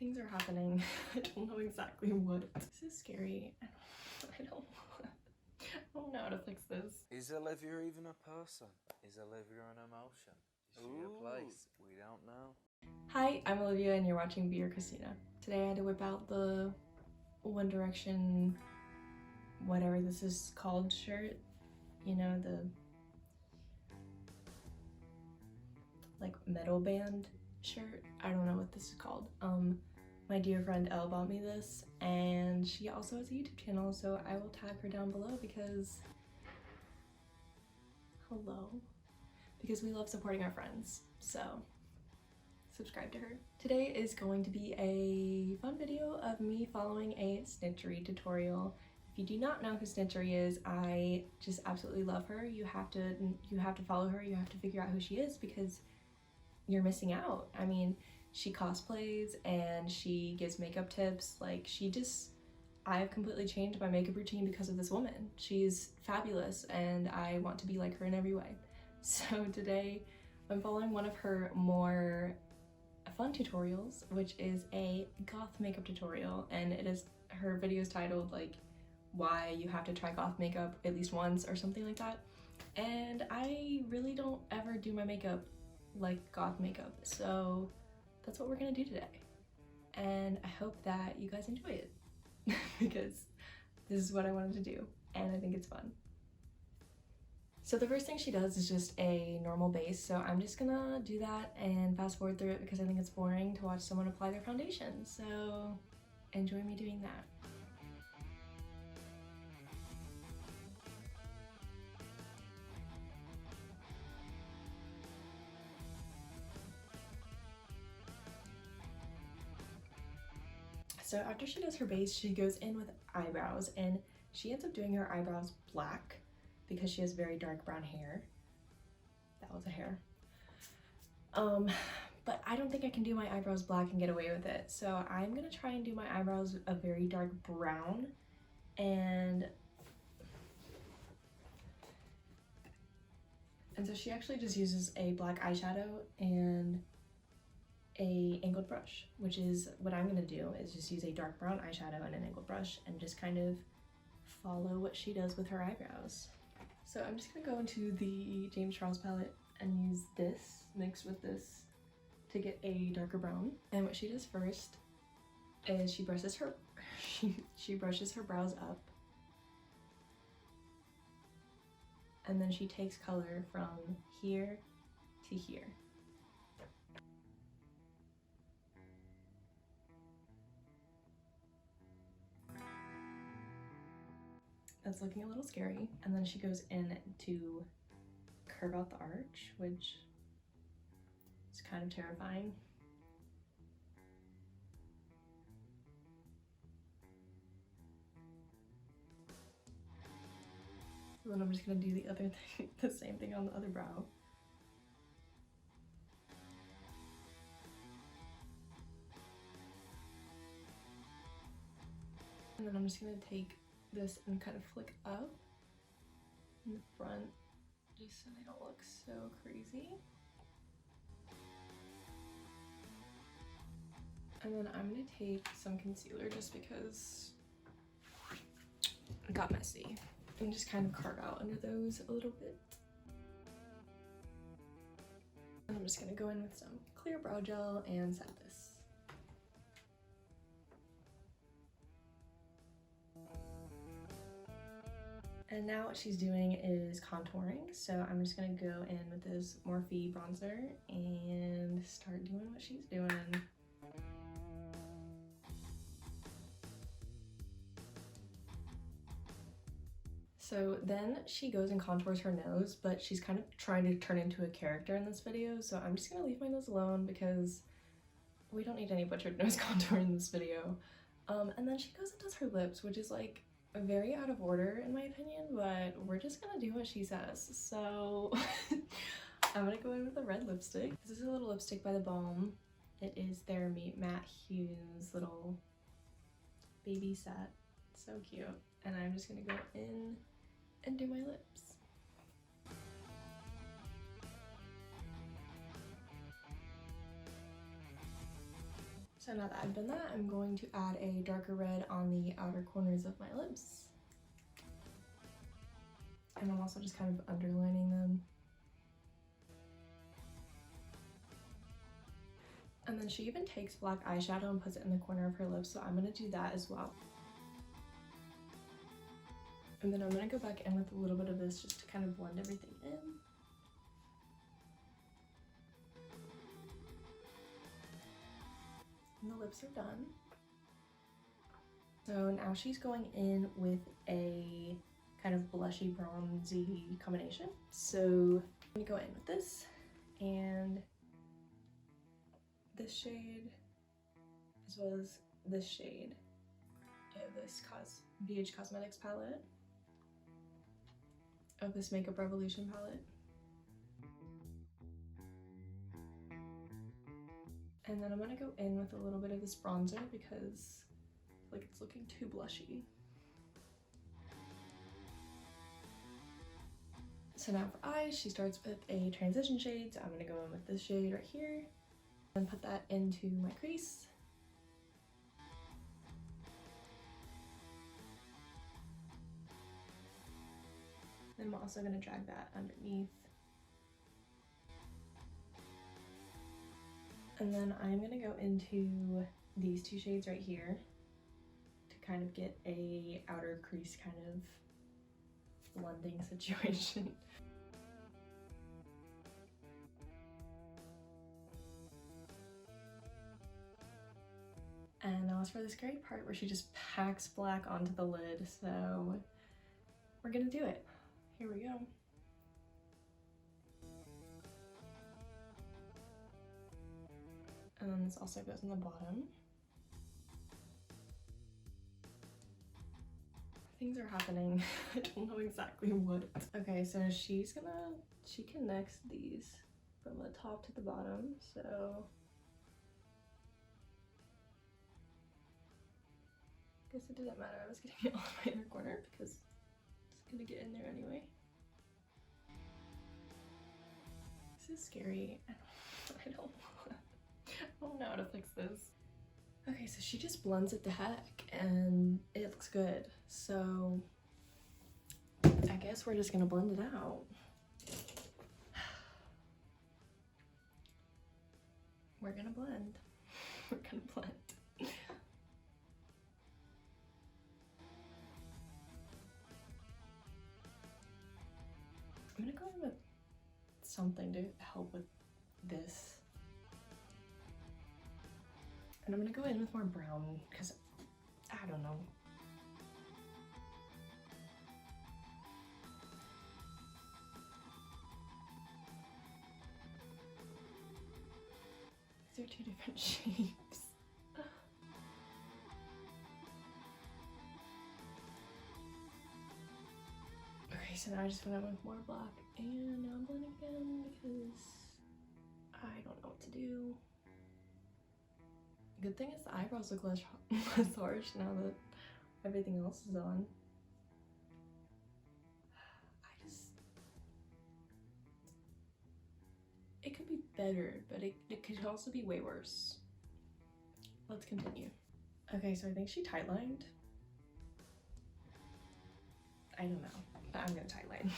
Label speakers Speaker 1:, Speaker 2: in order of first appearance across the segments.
Speaker 1: things are happening. I don't know exactly what. This is scary. I don't know how to fix this.
Speaker 2: Is Olivia even a person? Is Olivia an emotion? Is she a place? We don't know.
Speaker 1: Hi, I'm Olivia and you're watching Be Your Christina. Today I had to whip out the One Direction, whatever this is called, shirt. You know, the like metal band shirt. I don't know what this is called. My dear friend Elle bought me this, and she also has a YouTube channel, so I will tag her down below because because we love supporting our friends, so subscribe to her. Today is going to be a fun video of me following a Snitchery tutorial. If you do not know who Snitchery is, I just absolutely love her. You have to follow her. You have to figure out who she is because you're missing out. I mean, she cosplays and she gives makeup tips. Like, I've completely changed my makeup routine because of this woman. She's fabulous and I want to be like her in every way. So today I'm following one of her more fun tutorials, which is a goth makeup tutorial, and her video is titled like why you have to try goth makeup at least once or something like that. And I really don't ever do my makeup like goth makeup, so that's what we're gonna do today, and I hope that you guys enjoy it because this is what I wanted to do and I think it's fun. So the first thing she does is just a normal base, so I'm just gonna do that and fast forward through it because I think it's boring to watch someone apply their foundation, so enjoy me doing that. So after she does her base, she goes in with eyebrows, and she ends up doing her eyebrows black because she has very dark brown hair. That was a hair. But I don't think I can do my eyebrows black and get away with it. So I'm gonna try and do my eyebrows a very dark brown, and so she actually just uses a black eyeshadow and a angled brush, which is what I'm gonna do, is just use a dark brown eyeshadow and an angled brush and just kind of follow what she does with her eyebrows. So I'm just gonna go into the James Charles palette and use this mixed with this to get a darker brown. And what she does first is she brushes her she brushes her brows up, and then she takes color from here to here. That's looking a little scary. And then she goes in to curve out the arch, which is kind of terrifying. And then I'm just gonna do the other thing, the same thing on the other brow. And then I'm just gonna take this and kind of flick up in the front just so they don't look so crazy. And then I'm gonna take some concealer just because it got messy, and just kind of carve out under those a little bit. And I'm just gonna go in with some clear brow gel and set this. And now what she's doing is contouring, so I'm just gonna go in with this Morphe bronzer and start doing what she's doing. So then she goes and contours her nose, but she's kind of trying to turn into a character in this video, so I'm just gonna leave my nose alone because we don't need any butchered nose contour in this video. And then she goes and does her lips, which is like very out of order in my opinion, but we're just gonna do what she says. So I'm gonna go in with a red lipstick. This is a little lipstick by the Balm. It is their matte hughes little baby set. So cute. And I'm just gonna go in and do my lips. So now that I've done that, I'm going to add a darker red on the outer corners of my lips. And I'm also just kind of underlining them. And then she even takes black eyeshadow and puts it in the corner of her lips, so I'm gonna do that as well. And then I'm gonna go back in with a little bit of this just to kind of blend everything in. And the lips are done. So now she's going in with a kind of blushy bronzy combination. So I'm gonna go in with this and this shade as well as this shade. I have this BH Cosmetics palette of this Makeup Revolution palette. And then I'm gonna go in with a little bit of this bronzer because I feel like it's looking too blushy. So now for eyes, she starts with a transition shade, so I'm gonna go in with this shade right here and put that into my crease. Then I'm also gonna drag that underneath. And then I'm gonna go into these two shades right here to kind of get a outer crease kind of blending situation. And now as for this great part where she just packs black onto the lid, so we're gonna do it. Here we go. And then this also goes on the bottom. Things are happening. I don't know exactly what. Okay, so she connects these from the top to the bottom, so I guess it didn't matter. I was getting it all the way in the corner because it's gonna get in there anyway. This is scary. I don't know how to fix this. Okay, so she just blends it to heck and it looks good. So I guess we're just gonna blend it out. We're gonna blend. We're gonna blend. I'm gonna go in with something to help with this. And I'm gonna go in with more brown because I don't know. These are two different shapes. Okay, so now I just went in with more black and now I'm blending again because I don't know what to do. Good thing is the eyebrows look less harsh now that everything else is on. It could be better, but it could also be way worse. Let's continue. Okay, so I think she tightlined. I don't know, but I'm gonna tightline.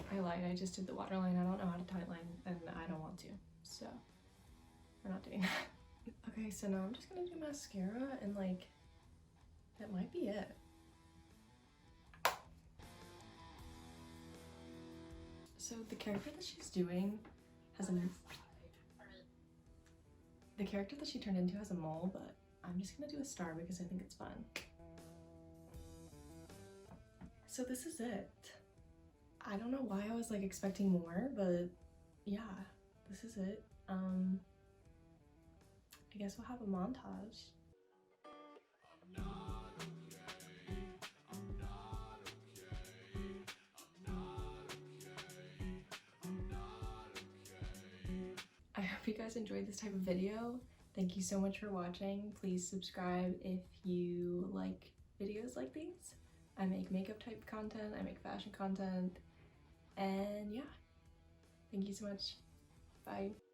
Speaker 1: I lied, I just did the waterline. I don't know how to tightline and I don't want to, so we're not doing that. Okay, so now I'm just gonna do mascara and like, that might be it. So the character that she's doing has the character that she turned into has a mole, but I'm just gonna do a star because I think it's fun. So this is it. I don't know why I was like expecting more, but yeah, this is it. I guess we'll have a montage. I hope you guys enjoyed this type of video. Thank you so much for watching. Please subscribe if you like videos like these. I make makeup type content, I make fashion content, and yeah. Thank you so much. Bye.